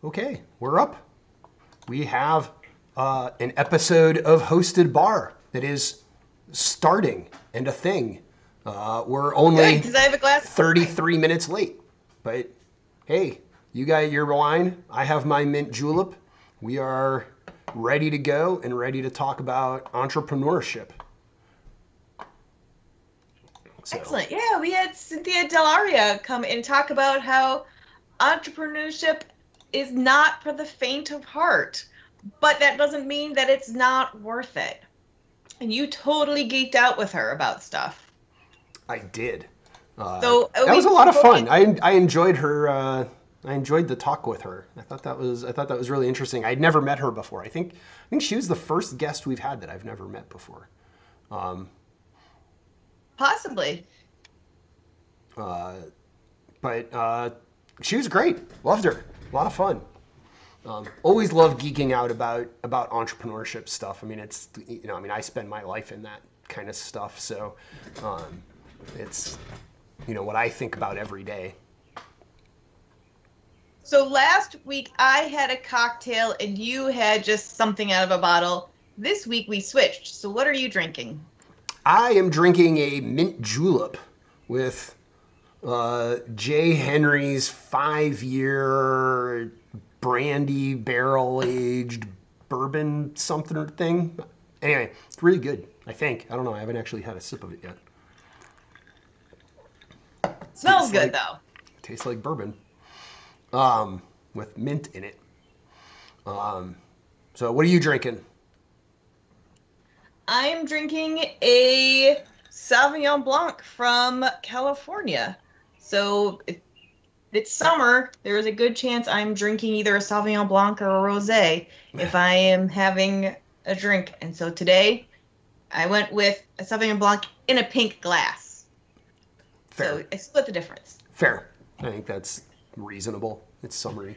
Okay, we're up. We have an episode of Hosted Bar that is starting and a thing. We're Good, only because I have a glass of wine. 33 minutes late, but hey, you got your wine. I have my mint julep. We are ready to go and ready to talk about entrepreneurship. So, Excellent. Yeah, we had Cynthia Del'Aria come and talk about how entrepreneurship is not for the faint of heart, but that doesn't mean that it's not worth it. And you totally geeked out with her about stuff. I did. That was a We lot of broke fun. it. I enjoyed her. I enjoyed the talk with her. I thought that was really interesting. I'd never met her before. I think she was the first guest we've had that I've never met before. Possibly. But she was great. Loved her. A lot of fun. Always love geeking out about entrepreneurship stuff. I mean, I spend my life in that kind of stuff. So it's what I think about every day. So last week I had a cocktail and you had just something out of a bottle. This week we switched. So what are you drinking? I am drinking a mint julep with J. Henry's 5-year brandy barrel aged bourbon something thing. Anyway, it's really good. I think. I don't know. I haven't actually had a sip of it yet. Smells Tastes good like though. tastes like bourbon with mint in it. So, what are you drinking? I'm drinking a Sauvignon Blanc from California. So if it's summer, there is a good chance I'm drinking either a Sauvignon Blanc or a rosé if I am having a drink. And so today I went with a Sauvignon Blanc in a pink glass. Fair. So I split the difference. Fair. I think that's reasonable. It's summery.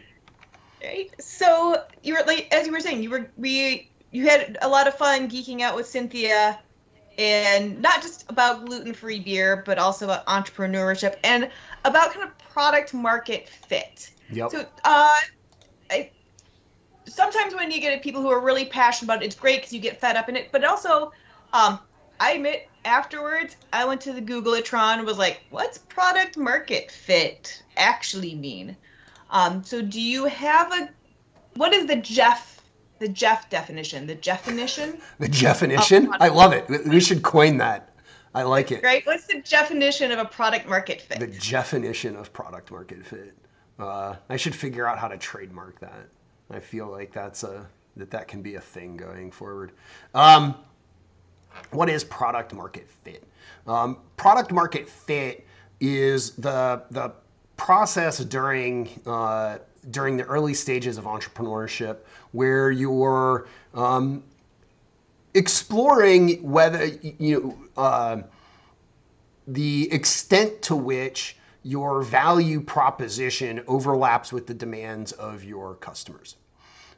Right? So you were like, as you were saying, you had a lot of fun geeking out with Cynthia, and not just about gluten-free beer, but also about entrepreneurship and about kind of product market fit. Yep. So, I, sometimes when you get people who are really passionate about it, it's great because you get fed up in it. But also, um, I admit, afterwards, I went to the Googleatron and was like, "What's product market fit actually mean?" So, do you have a what is the Jeff definition? The definition The of definition? I product, love it. We should coin that. I like it. right? What's the definition of a product market The fit? definition of product market fit. I should figure out how to trademark that. I feel like that can be a thing going forward. What is product market fit? Product market fit is the process during the early stages of entrepreneurship where you're exploring whether the extent to which your value proposition overlaps with the demands of your customers.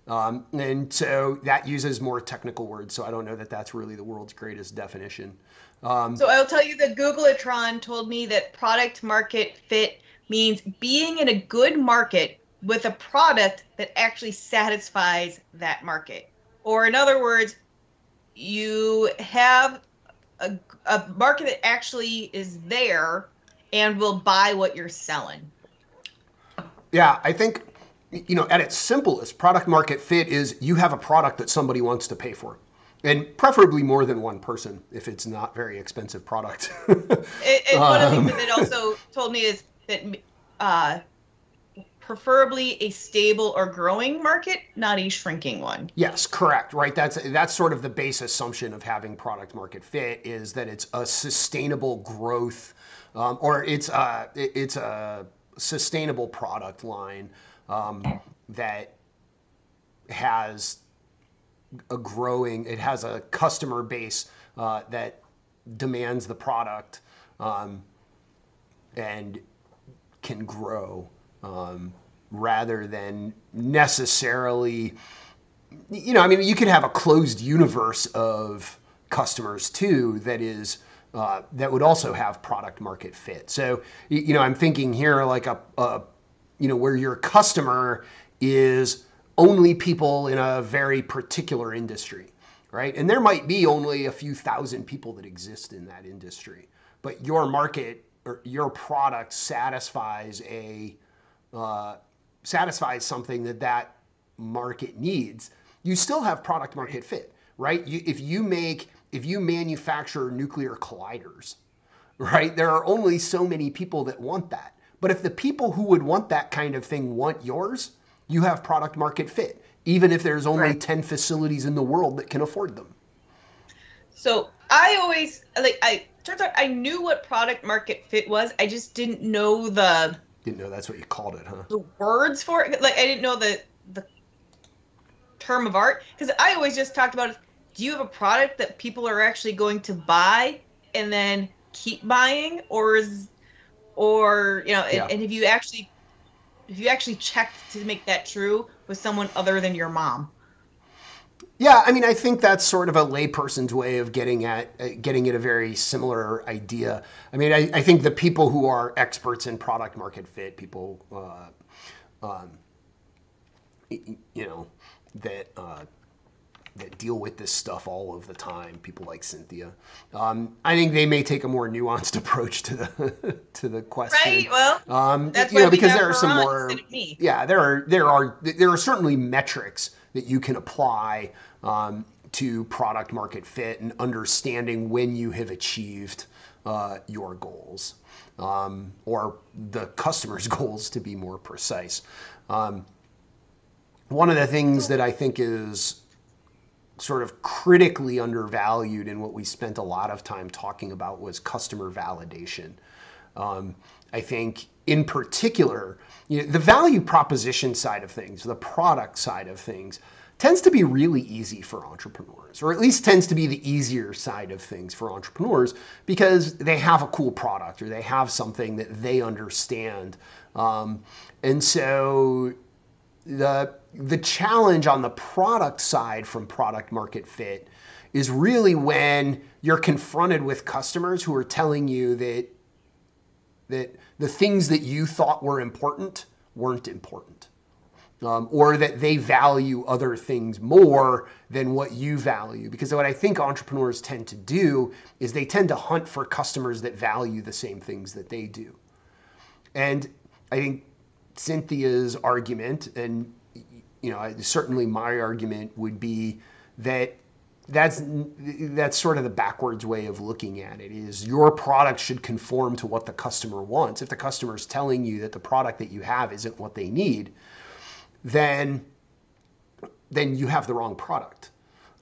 And so that uses more technical words, so I don't know that that's really the world's greatest definition. So I'll tell you that Googleatron told me that product market fit means being in a good market with a product that actually satisfies that market. Or in other words, you have a market that actually is there and will buy what you're selling. Yeah, I think, at its simplest, product market fit is you have a product that somebody wants to pay for. And preferably more than one person if it's not very expensive product. And one of the things that it also told me is that uh, preferably a stable or growing market, not a shrinking one. Yes, correct. Right. That's sort of the base assumption of having product market fit is that it's a sustainable growth, or it's a sustainable product line that has it has a customer base that demands the product and can grow rather than necessarily, you could have a closed universe of customers too that would also have product market fit. So, I'm thinking here like where your customer is only people in a very particular industry, right? And there might be only a few thousand people that exist in that industry, but your market or your product satisfies something that market needs. You still have product market fit, right? If you manufacture nuclear colliders, right, there are only so many people that want that. But if the people who would want that kind of thing want yours, you have product market fit, even if there's only 10 facilities in the world that can afford them. So turns out I knew what product market fit was. I just didn't know Didn't know that's what you called it, huh? the words for it. Like, I didn't know the term of art, because I always just talked about, do you have a product that people are actually going to buy and then keep buying, or and if you actually checked to make that true with someone other than your mom? Yeah, I mean, I think that's sort of a layperson's way of getting at a very similar idea. I mean, I think the people who are experts in product market fit, people, that deal with this stuff all of the time, people like Cynthia, I think they may take a more nuanced approach to the question. Right. Well, that's why because we have there are her some on more. instead of me. Yeah, there are certainly metrics that you can apply to product market fit and understanding when you have achieved your goals, or the customer's goals, to be more precise. One of the things that I think is sort of critically undervalued and what we spent a lot of time talking about was customer validation. I think in particular, the value proposition side of things, the product side of things, tends to be really easy for entrepreneurs, or at least tends to be the easier side of things for entrepreneurs, because they have a cool product or they have something that they understand. And so the challenge on the product side from product market fit is really when you're confronted with customers who are telling you that the things that you thought were important weren't important, or that they value other things more than what you value. Because what I think entrepreneurs tend to do is they tend to hunt for customers that value the same things that they do. And I think Cynthia's argument, and certainly my argument, would be that that's sort of the backwards way of looking at it. Is your product should conform to what the customer wants. If the customer is telling you that the product that you have isn't what they need, then you have the wrong product.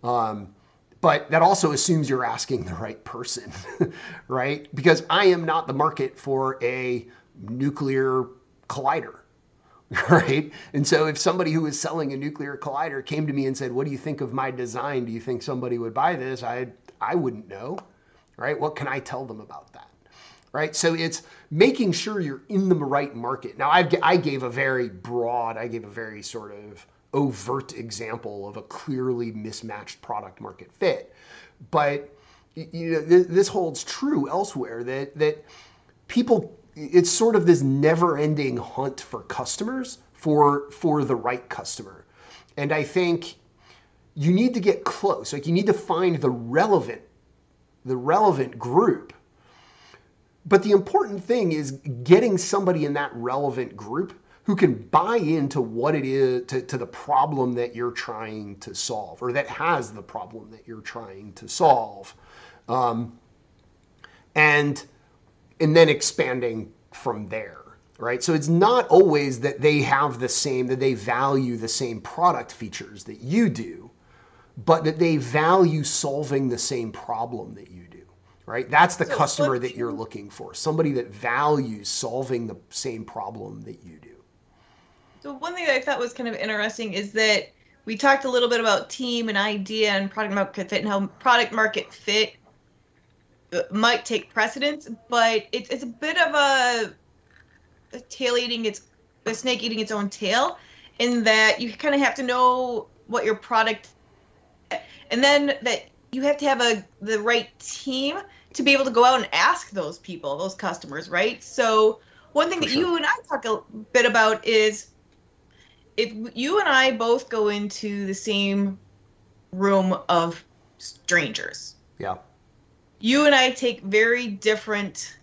But that also assumes you're asking the right person, right? Because I am not the market for a nuclear collider, right? And so if somebody who is selling a nuclear collider came to me and said, what do you think of my design? Do you think somebody would buy this? I wouldn't know, right? What can I tell them about that, right? So it's making sure you're in the right market. Now, I gave a very sort of overt example of a clearly mismatched product market fit. But this holds true elsewhere, that people, it's sort of this never-ending hunt for customers, for the right customer. And I think you need to get close. Like, you need to find the relevant group. But the important thing is getting somebody in that relevant group who can buy into what it is, to the problem that you're trying to solve, or that has the problem that you're trying to solve. And then expanding from there, right? So it's not always that they value the same product features that you do, but that they value solving the same problem that you do, right? That's the customer that you're looking for, somebody that values solving the same problem that you do. So one thing that I thought was kind of interesting is that we talked a little bit about team and idea and product market fit, and how product market fit might take precedence, but it's a bit of a snake eating its own tail, in that you kind of have to know what your product, and then that you have to have the right team to be able to go out and ask those people, those customers, right? So one thing that you and I talk a bit about is if you and I both go into the same room of strangers, Yeah. you and I take very different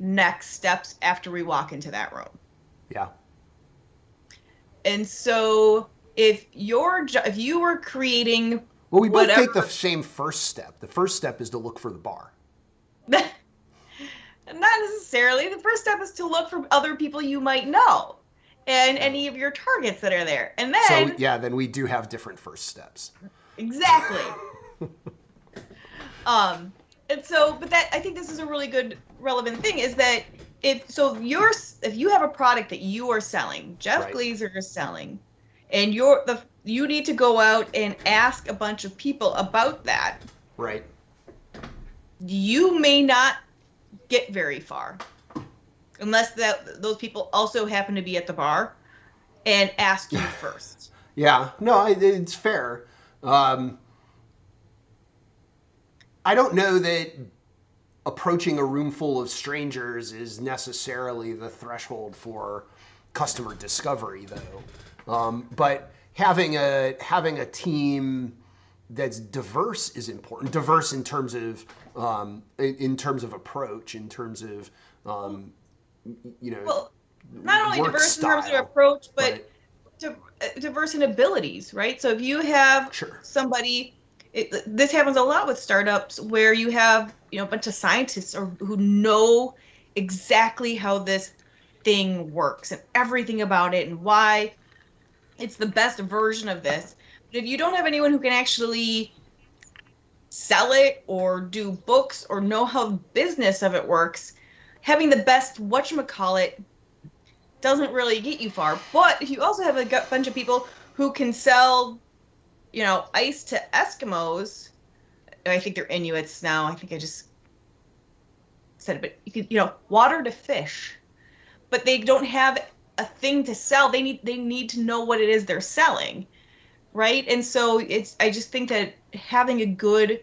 next steps after we walk into that room. Yeah. And so if you were creating Well, we both whatever, take the same first step. The first step is to look for the bar. not necessarily. The first step is to look for other people you might know and any of your targets that are there. And So then yeah, then we do have different first steps. exactly. And so, but that, I think this is a really good relevant thing, is that if you have a product that you are selling, Jeff Right. Glazer is selling, and you need to go out and ask a bunch of people about that, Right. you may not get very far unless those people also happen to be at the bar and ask you first. Yeah. No, it's fair. I don't know that approaching a room full of strangers is necessarily the threshold for customer discovery, though. But having a team that's diverse is important. Diverse in terms of approach, in terms of Well, not only work diverse in terms of style, approach, but right? diverse in abilities, right? So if you have Sure. somebody, this happens a lot with startups where you have a bunch of scientists who know exactly how this thing works and everything about it and why it's the best version of this. But if you don't have anyone who can actually sell it or do books or know how the business of it works, having the best whatchamacallit doesn't really get you far. But if you also have a bunch of people who can sell, ice to Eskimos, I think they're Inuits now. I think I just said it, but you could, water to fish, but they don't have a thing to sell. They need to know what it is they're selling, right? And so I just think that having a good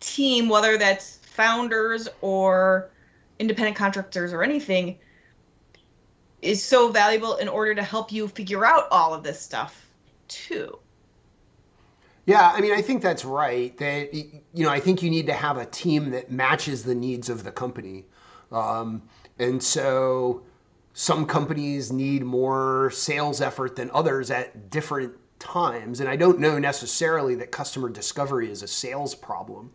team, whether that's founders or independent contractors or anything, is so valuable in order to help you figure out all of this stuff too. Yeah, I mean, I think that's right. That I think you need to have a team that matches the needs of the company, and so some companies need more sales effort than others at different times. And I don't know necessarily that customer discovery is a sales problem.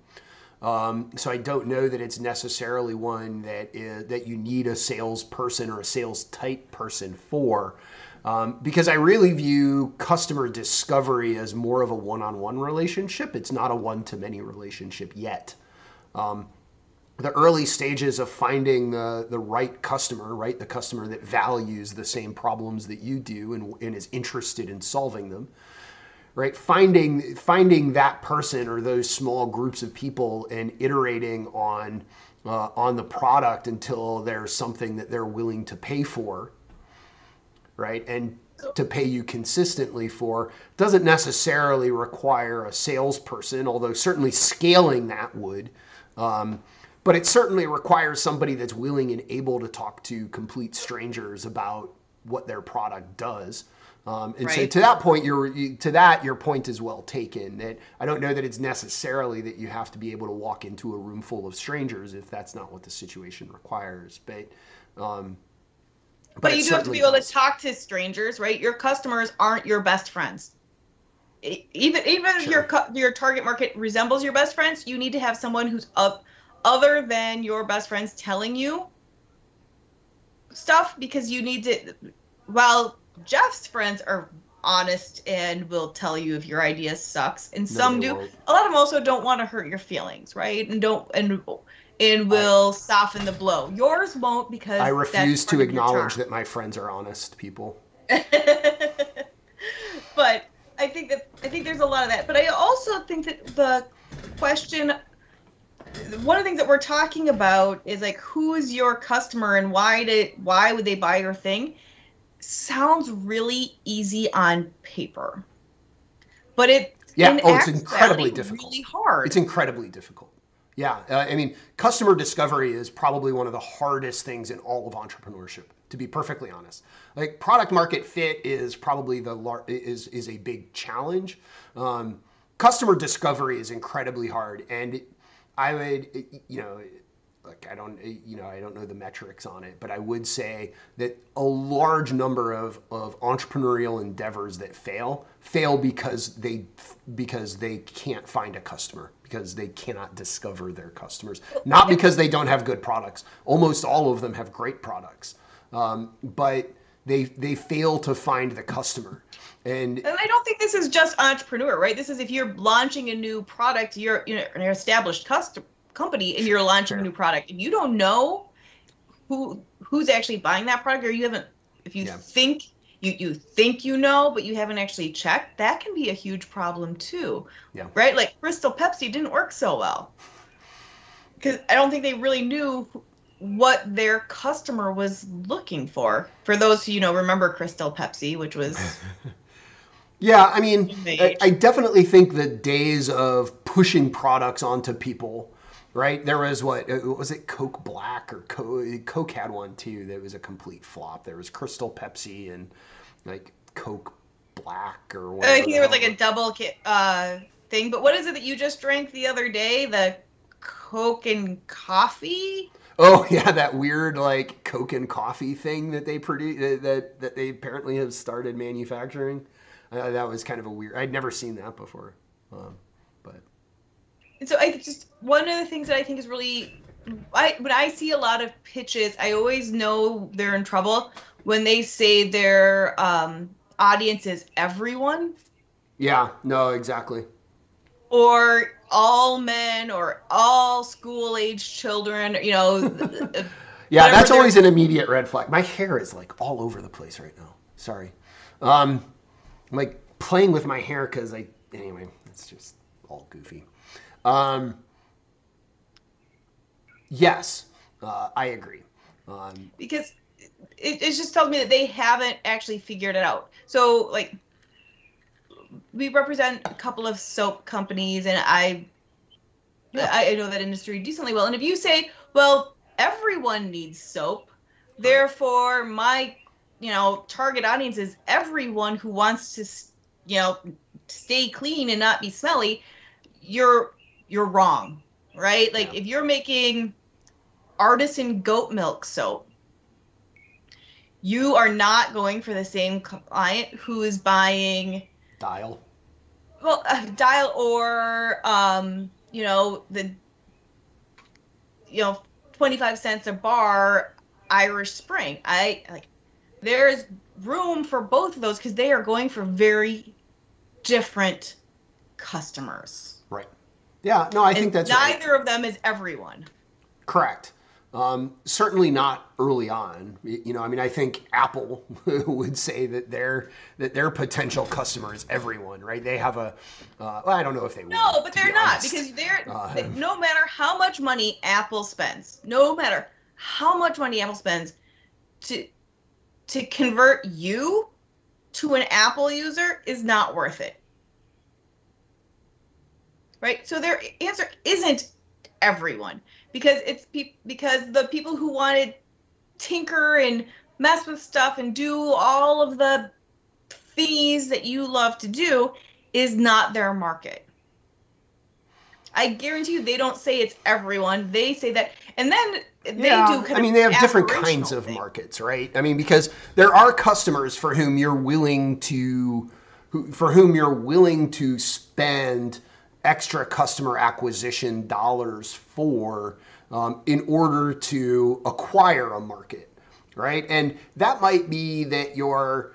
So I don't know that it's necessarily one that you need a salesperson or a sales type person for, because I really view customer discovery as more of a one-on-one relationship. It's not a one-to-many relationship yet. The early stages of finding the right customer, right, the customer that values the same problems that you do and is interested in solving them, right? Finding that person or those small groups of people and iterating on the product until there's something that they're willing to pay for, right? And to pay you consistently for doesn't necessarily require a salesperson, although certainly scaling that would. But it certainly requires somebody that's willing and able to talk to complete strangers about what their product does. And so Right. to that point, your point is well taken. That I don't know that it's necessarily that you have to be able to walk into a room full of strangers if that's not what the situation requires. But You it do have to be certainly able to does. talk to strangers, right? Your customers aren't your best friends. Even if Sure. your target market resembles your best friends, you need to have someone who's other than your best friends telling you stuff, because you need to. While Jeff's friends are honest and will tell you if your idea sucks, and No, they some do, won't. a lot of them also don't want to hurt your feelings, right? And don't and I will soften the blow. Yours won't, I because that's refuse part to of your acknowledge charm. that my friends are honest people. But I think there's a lot of that. But I also think that the question, one of the things that we're talking about is like, who is your customer and why would they buy your thing? Sounds really easy on paper, but Yeah. in Oh, it's incredibly actuality difficult. really hard. It's incredibly difficult. Yeah. I mean, customer discovery is probably one of the hardest things in all of entrepreneurship. to be perfectly honest. Like product market fit is probably is a big challenge. Customer discovery is incredibly hard, and I would, like I don't know the metrics on it, but I would say that a large number of entrepreneurial endeavors that fail because they can't find a customer, because they cannot discover their customers, not because they don't have good products. Almost all of them have great products, but they fail to find the customer. And I don't think this is just entrepreneur, right? This is if you're launching a new product, you're an established company and you're launching a new product, and you don't know who's actually buying that product, or you haven't, if you think you think you know, but you haven't actually checked, that can be a huge problem too. Yeah. Right? Like Crystal Pepsi didn't work so well because I don't think they really knew what their customer was looking for. For those who remember Crystal Pepsi, which was yeah, I mean, I definitely think the days of pushing products onto people, right? There was what was it, Coke Black, or Coke had one too that was a complete flop. There was Crystal Pepsi and like Coke Black or whatever. I think there was like a double thing. But what is it that you just drank the other day? The Coke and coffee? Oh yeah, that weird like Coke and coffee thing that they produce, that they apparently have started manufacturing. That was kind of a weird. I'd never seen that before, but. And so one of the things that I think is really, when I see a lot of pitches, I always know they're in trouble when they say their audience is everyone. Yeah. No. Exactly. Or all men, or all school-age children. Yeah, that's always an immediate red flag. My hair is like all over the place right now. Sorry. I'm like playing with my hair because anyway, it's just all goofy. Yes, I agree. Because it just tells me that they haven't actually figured it out. So like, we represent a couple of soap companies, and I know that industry decently well. And if you say, well, everyone needs soap, therefore my target audience is everyone who wants to stay clean and not be smelly, you're wrong, right? Like if you're making artisan goat milk soap, you are not going for the same client who is buying Dial. Well, Dial, or the 25 cents a bar Irish Spring. There's room for both of those because they are going for very different customers. Right. Yeah. No, I think that's right. Neither of them is everyone. Correct. Certainly not early on. I think Apple would say that their potential customer is everyone, right? They have I don't know if they would. No, but they're not, because no matter how much money Apple spends, to convert you to an Apple user is not worth it. Right? So their answer isn't everyone. Because because the people who want to tinker and mess with stuff and do all of the things that you love to do is not their market. I guarantee you they don't say it's everyone. They say that, and then they do kind of they have different kinds of markets, right? Because there are customers for whom you're willing to spend extra customer acquisition dollars for in order to acquire a market, right? And that might be that you're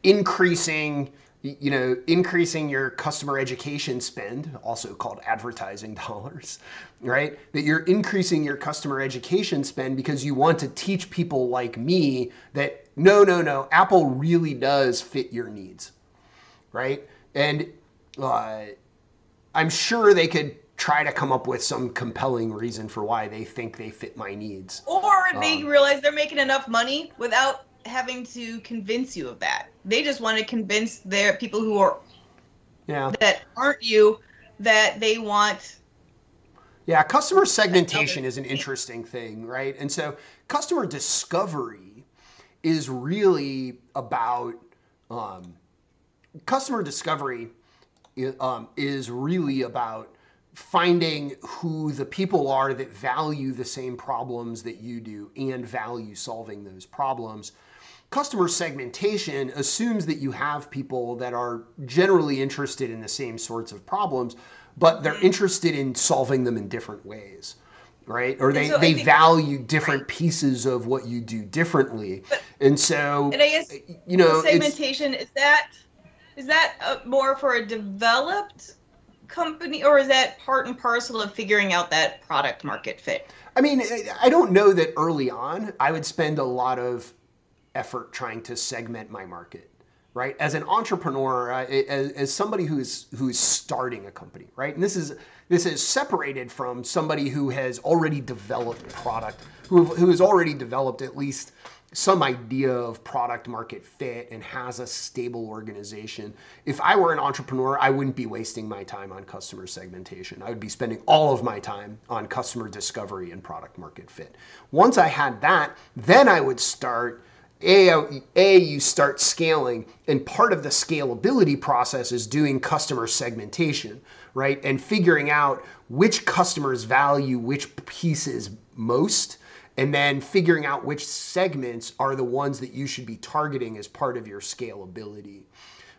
increasing your customer education spend, also called advertising dollars, right? That you're increasing your customer education spend because you want to teach people like me that no, Apple really does fit your needs, right? And I'm sure they could try to come up with some compelling reason for why they think they fit my needs. Or they realize they're making enough money without having to convince you of that. They just want to convince their people who are that aren't you that they want. Yeah, customer segmentation is an interesting thing, right? And so customer discovery is really about customer discovery. Is really about finding who the people are that value the same problems that you do and value solving those problems. Customer segmentation assumes that you have people that are generally interested in the same sorts of problems, but they're interested in solving them in different ways, right? Or they value different pieces of what you do differently. And so, and I guess, segmentation, is that more for a developed company, or is that part and parcel of figuring out that product market fit? I mean, I don't know that early on I would spend a lot of effort trying to segment my market, right? As an entrepreneur, as somebody who's starting a company, right? And this is separated from somebody who has already developed product, who has already developed at least some idea of product market fit and has a stable organization. If I were an entrepreneur, I wouldn't be wasting my time on customer segmentation. I would be spending all of my time on customer discovery and product market fit. Once I had that, then I would start you start scaling, and part of the scalability process is doing customer segmentation, right? And figuring out which customers value which pieces most, and then figuring out which segments are the ones that you should be targeting as part of your scalability,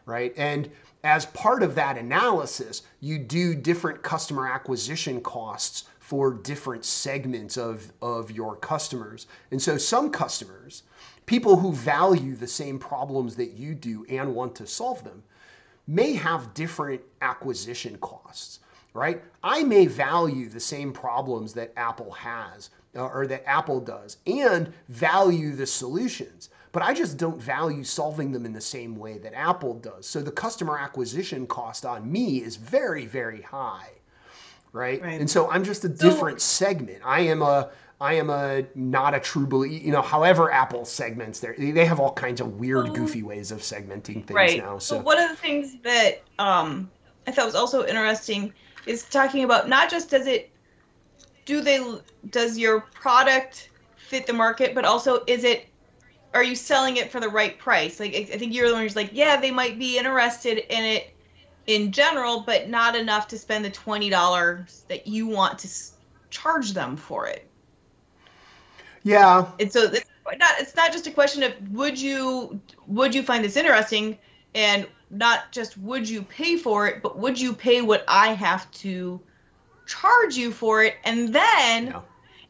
right? And as part of that analysis, you do different customer acquisition costs for different segments of your customers. And so some customers, people who value the same problems that you do and want to solve them, may have different acquisition costs, right? I may value the same problems that Apple has or that Apple does and value the solutions, but I just don't value solving them in the same way that Apple does. So the customer acquisition cost on me is very, very high, right? And so I'm just a different segment. I am not a true believer, however Apple segments they have all kinds of weird, goofy ways of segmenting things now. So one of the things that I thought was also interesting is talking about not just does your product fit the market, but also are you selling it for the right price? Like, I think you're the one who's like, yeah, they might be interested in it in general, but not enough to spend the $20 that you want to charge them for it. Yeah. And so it's not just a question of would you find this interesting, and not just would you pay for it, but would you pay what I have to charge you for it? And then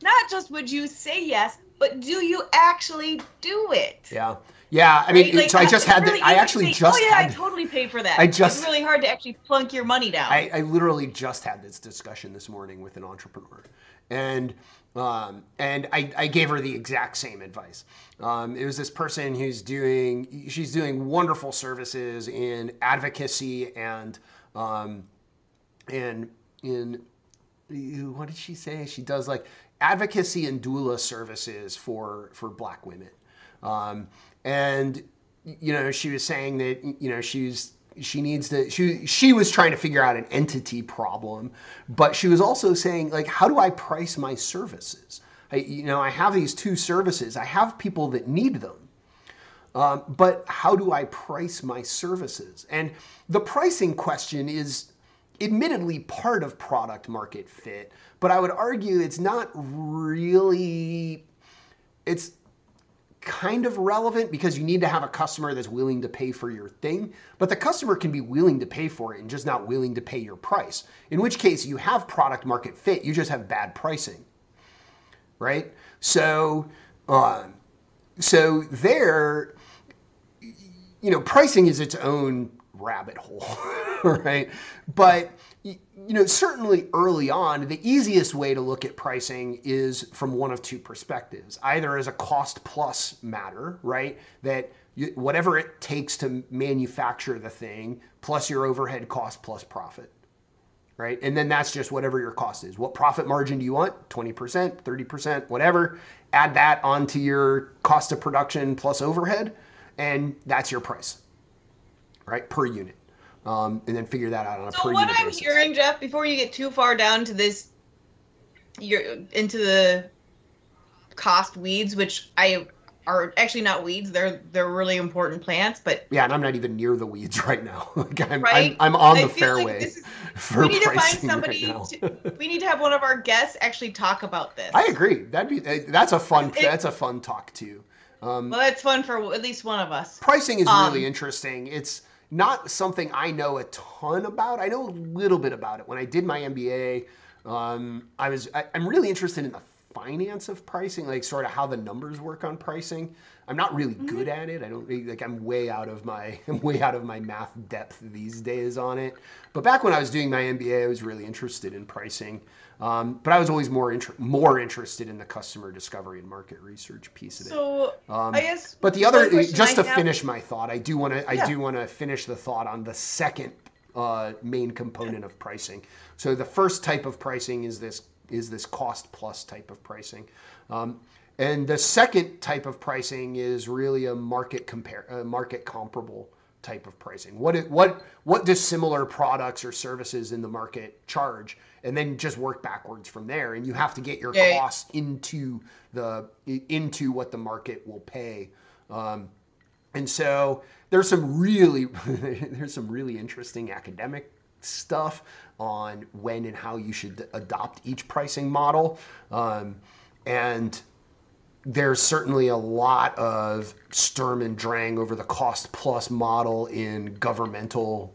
not just would you say yes, but do you actually do it? Yeah. Yeah, I mean, right? So I just had really I actually just I totally pay for that. It's really hard to actually plunk your money down. I literally just had this discussion this morning with an entrepreneur, and I gave her the exact same advice. It was this person she's doing wonderful services in advocacy and in what did she say? She does like advocacy and doula services for Black women. And she was saying that she was trying to figure out an entity problem, but she was also saying, like, how do I price my services? I have these two services. I have people that need them, but how do I price my services? And the pricing question is admittedly part of product market fit, but I would argue it's not really. It's kind of relevant because you need to have a customer that's willing to pay for your thing, but the customer can be willing to pay for it and just not willing to pay your price, in which case you have product market fit, you just have bad pricing, right? So there, pricing is its own rabbit hole, right? But certainly early on, the easiest way to look at pricing is from one of two perspectives. Either as a cost plus matter, right? That whatever it takes to manufacture the thing, plus your overhead cost plus profit, right? And then that's just whatever your cost is. What profit margin do you want? 20%, 30%, whatever. Add that onto your cost of production plus overhead, and that's your price, right? Per unit. And then figure that out on a per unit basis. So what I'm hearing, Jeff, before you get too far down to this, you're into the cost weeds, which I are actually not weeds. They're really important plants, but Yeah, and I'm not even near the weeds right now. Like right. I'm on I the feel like fairway this is for we need to find pricing right somebody now. to we need to have one of our guests actually talk about I this. agree. That's a fun talk too. Well, it's fun for at least one of us. Pricing is really Um, interesting. It's not something I know a ton about. I know a little bit about it. When I did my MBA, I'm really interested in the finance of pricing, like sort of how the numbers work on pricing. I'm not really good at it. I don't like I'm way out of my I'm way out of my math depth these days on it. But back when I was doing my MBA, I was really interested in pricing. But I was always more interested in the customer discovery and market research piece of it. so I guess But the one other, question I just to have. finish my thought, I do Yeah. want to finish the thought on the second main component of pricing. So the first type of pricing is this cost plus type of pricing, and the second type of pricing is really a market comparable type of pricing. What do similar products or services in the market charge, and then just work backwards from there. And you have to get your Yeah. costs into what the market will pay. And so there's some really there's some really interesting academic stuff on when and how you should adopt each pricing model. And there's certainly a lot of Sturm and Drang over the cost plus model in governmental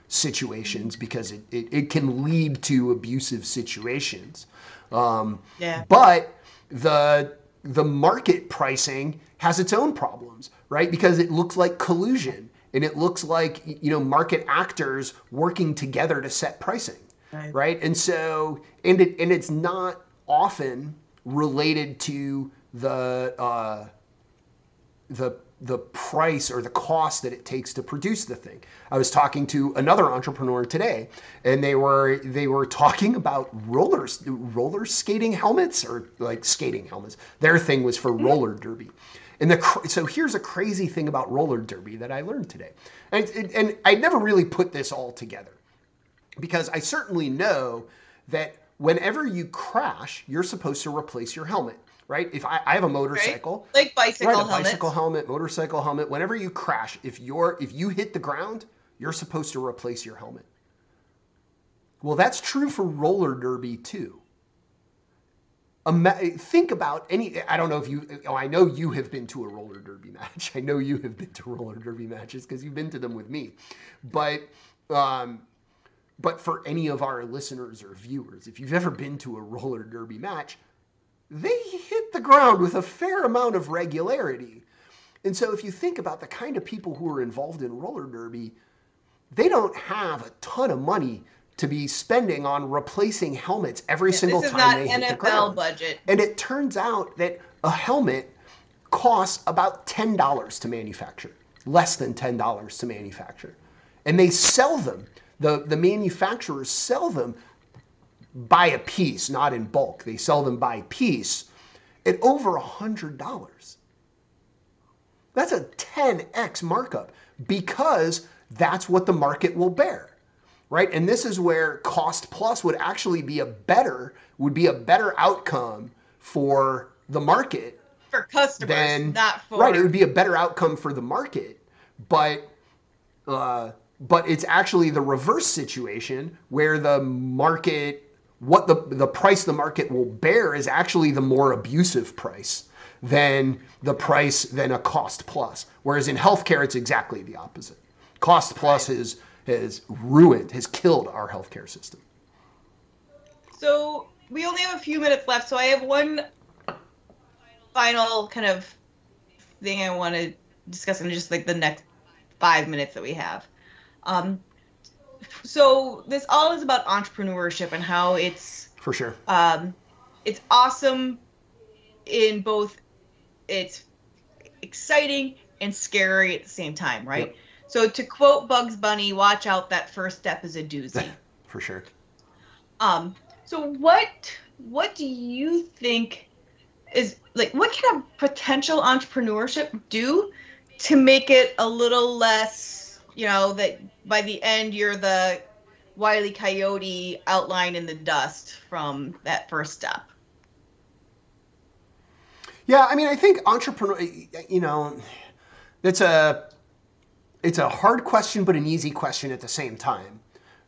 situations because it can lead to abusive situations. Yeah. But the market pricing has its own problems, right? Because it looks like collusion and it looks like market actors working together to set pricing, right? And so it's not often related to the price or the cost that it takes to produce the thing. I was talking to another entrepreneur today, and they were talking about roller skating helmets or like skating helmets. Their thing was for roller derby. And so here's a crazy thing about roller derby that I learned today, and I never really put this all together, because I certainly know that whenever you crash, you're supposed to replace your helmet, right? If I have a motorcycle, Right? Like bicycle right, a helmets. bicycle helmet, motorcycle helmet, whenever you crash, if you hit the ground, you're supposed to replace your helmet. Well, that's true for roller derby too. Think about I don't know if I know you have been to a roller derby match. I know you have been to roller derby matches because you've been to them with me. But for any of our listeners or viewers, if you've ever been to a roller derby match, they hit the ground with a fair amount of regularity. And so if you think about the kind of people who are involved in roller derby, they don't have a ton of money to be spending on replacing helmets every single time they hit the ground. NFL budget. And it turns out that a helmet costs about $10 to manufacture, less than $10 to manufacture. And they sell them. The manufacturers sell them by a piece, not in bulk. They sell them by piece at over $100. That's a 10x markup because that's what the market will bear, right? And this is where cost plus would actually be a better outcome for the market. For customers, not for... Right, it would be a better outcome for the market, but it's actually the reverse situation where the market, what the price the market will bear is actually the more abusive price than a cost plus. Whereas in healthcare, it's exactly the opposite. Cost plus has killed our healthcare system. So we only have a few minutes left, so I have one final kind of thing I want to discuss in just like the next 5 minutes that we have. So this all is about entrepreneurship and how it's for sure. It's awesome in both. It's exciting and scary at the same time, right? Yep. So to quote Bugs Bunny, "Watch out, that first step is a doozy." For sure. So what do you think is like? What can a potential entrepreneurship do to make it a little less, that by the end you're the Wile E. Coyote outlined in the dust from that first step? Yeah, I mean, I think entrepreneur, it's a hard question, but an easy question at the same time,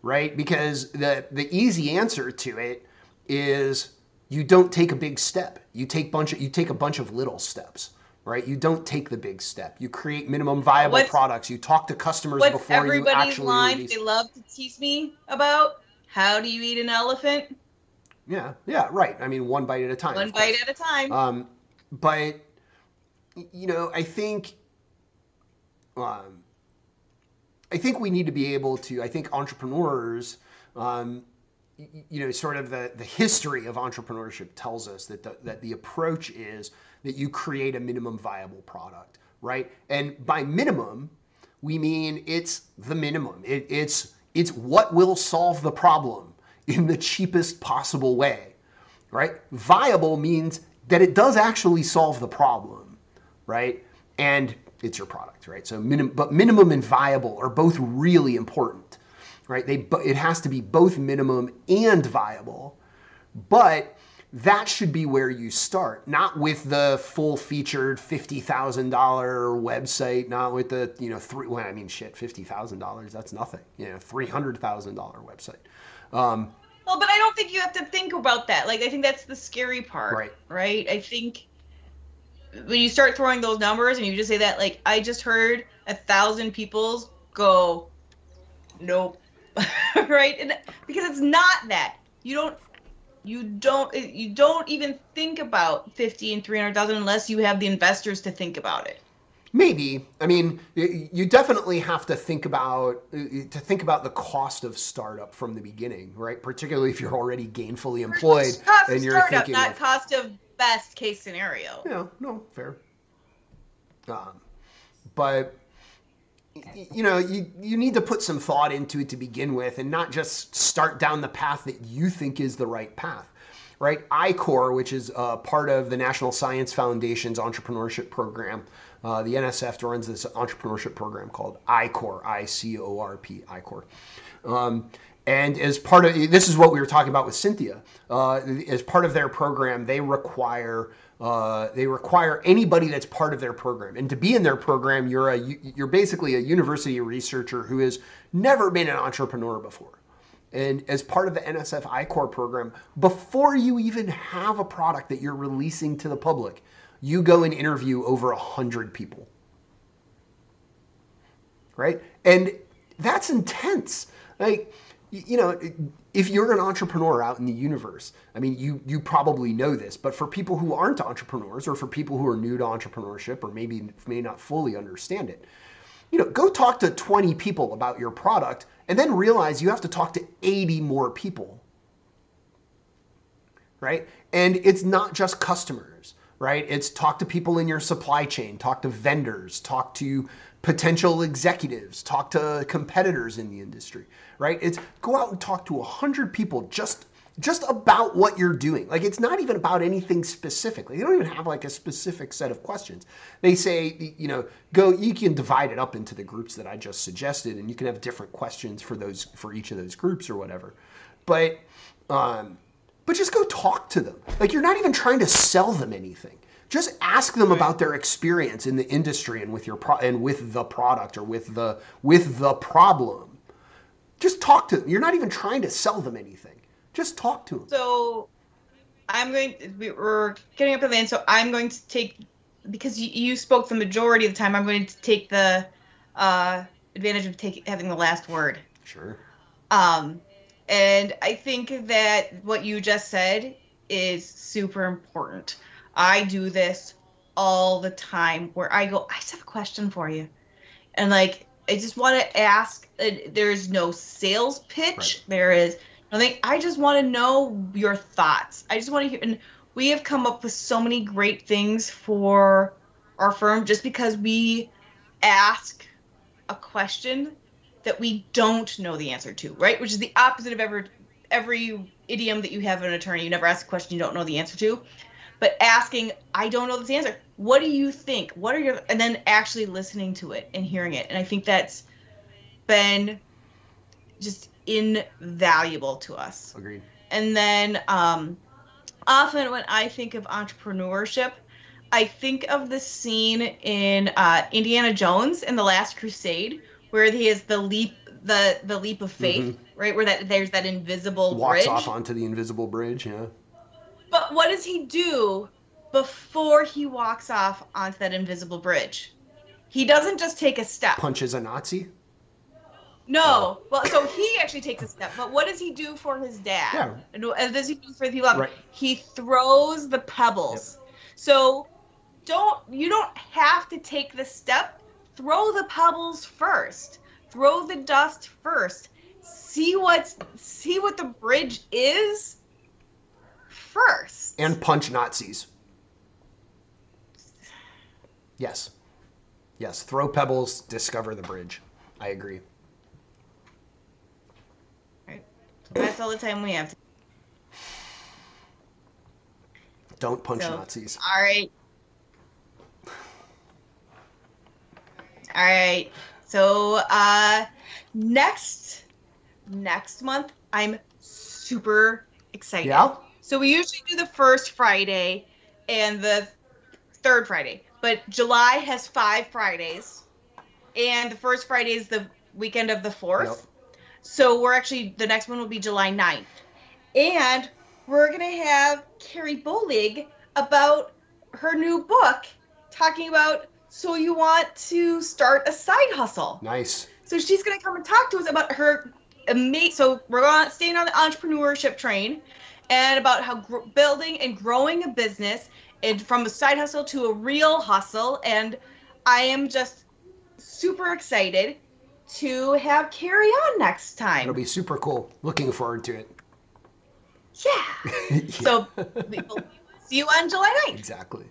right? Because the easy answer to it is you don't take a big step. You take a bunch of little steps, right? You don't take the big step. You create minimum viable products. You talk to customers before you actually release. They love to tease me about, how do you eat an elephant? Yeah, right. I mean, one bite at a time. One bite at a time. But I think we need to be able to. I think entrepreneurs, sort of the history of entrepreneurship tells us that the approach is that you create a minimum viable product, right? And by minimum, we mean it's the minimum. It's what will solve the problem in the cheapest possible way, right? Viable means that it does actually solve the problem, right? And it's your product, right? So minimum and viable are both really important, right? It has to be both minimum and viable, but that should be where you start, not with the full-featured $50,000 website, not with the $50,000, that's nothing, $300,000 website. Well, but I don't think you have to think about that. Like, I think that's the scary part, right? I think when you start throwing those numbers and you just say that, like, I just heard 1,000 people go, nope, right? And because it's not that. You don't even think about 50 and 300,000 unless you have the investors to think about it. Maybe. I mean, you definitely have to think about the cost of startup from the beginning, right? Particularly if you're already gainfully employed and you're thinking not cost of best case scenario. Yeah, no, fair. But you need to put some thought into it to begin with, and not just start down the path that you think is the right path. Right? ICOR, which is part of the National Science Foundation's entrepreneurship program. The NSF runs this entrepreneurship program called ICOR, ICORP, ICOR. And as part of, this is what we were talking about with Cynthia, as part of their program, they require anybody that's part of their program. And to be in their program, you're basically a university researcher who has never been an entrepreneur before. And as part of the NSF ICOR program, before you even have a product that you're releasing to the public, you go and interview over 100 people. Right? And that's intense. Like, if you're an entrepreneur out in the universe, I mean, you probably know this, but for people who aren't entrepreneurs, or for people who are new to entrepreneurship, or may not fully understand it, go talk to 20 people about your product and then realize you have to talk to 80 more people, right? And it's not just customers, right? It's talk to people in your supply chain, talk to vendors, talk to potential executives, talk to competitors in the industry, right? It's go out and talk to 100 people just about what you're doing. Like, it's not even about anything specific. Like, they don't even have like a specific set of questions. They say, you can divide it up into the groups that I just suggested, and you can have different questions for each of those groups or whatever. But just go talk to them. Like, you're not even trying to sell them anything. Just ask them about their experience in the industry and with with the product or with the problem. Just talk to them. You're not even trying to sell them anything. Just talk to them. So we're getting up to the end, so I'm going to take, because you spoke the majority of the time, I'm going to take the advantage of having the last word. Sure. And I think that what you just said is super important. I do this all the time where I go, I just have a question for you. And like, I just want to ask, there's no sales pitch. Right. There is nothing. I just want to know your thoughts. I just want to hear, and we have come up with so many great things for our firm just because we ask a question that we don't know the answer to, right? Which is the opposite of every idiom that you have an attorney. You never ask a question you don't know the answer to. But asking, I don't know this answer. What do you think? And then actually listening to it and hearing it. And I think that's been just invaluable to us. Agreed. And then often when I think of entrepreneurship, I think of the scene in Indiana Jones in The Last Crusade, where he has the leap of faith, right? Where there's that invisible Walks off bridge. onto the invisible bridge, yeah. But what does he do before he walks off onto that invisible bridge? He doesn't just take a step. Punches a Nazi? No. Well, so he actually takes a step. But what does he do for his dad? Yeah. And what does he do for the people? Right. He throws the pebbles. Yep. So you don't have to take the step. Throw the pebbles first. Throw the dust first. See what the bridge is first. And punch Nazis. Yes. Yes. Throw pebbles, discover the bridge. I agree. Right. So that's all the time we have. Don't punch Nazis. All right. All right. So next month, I'm super excited. Yeah? So we usually do the first Friday and the third Friday, but July has 5 Fridays, and the first Friday is the weekend of the 4th. Yep. So the next one will be July 9th. And we're going to have Carrie Bolig about her new book, talking about, so you want to start a side hustle. Nice. So she's going to come and talk to us about her so we're staying on the entrepreneurship train, and about how building and growing a business, and from a side hustle to a real hustle. And I am just super excited to have Carrie on next time. It'll be super cool. Looking forward to it. Yeah. So we will see you on July 9th. Exactly.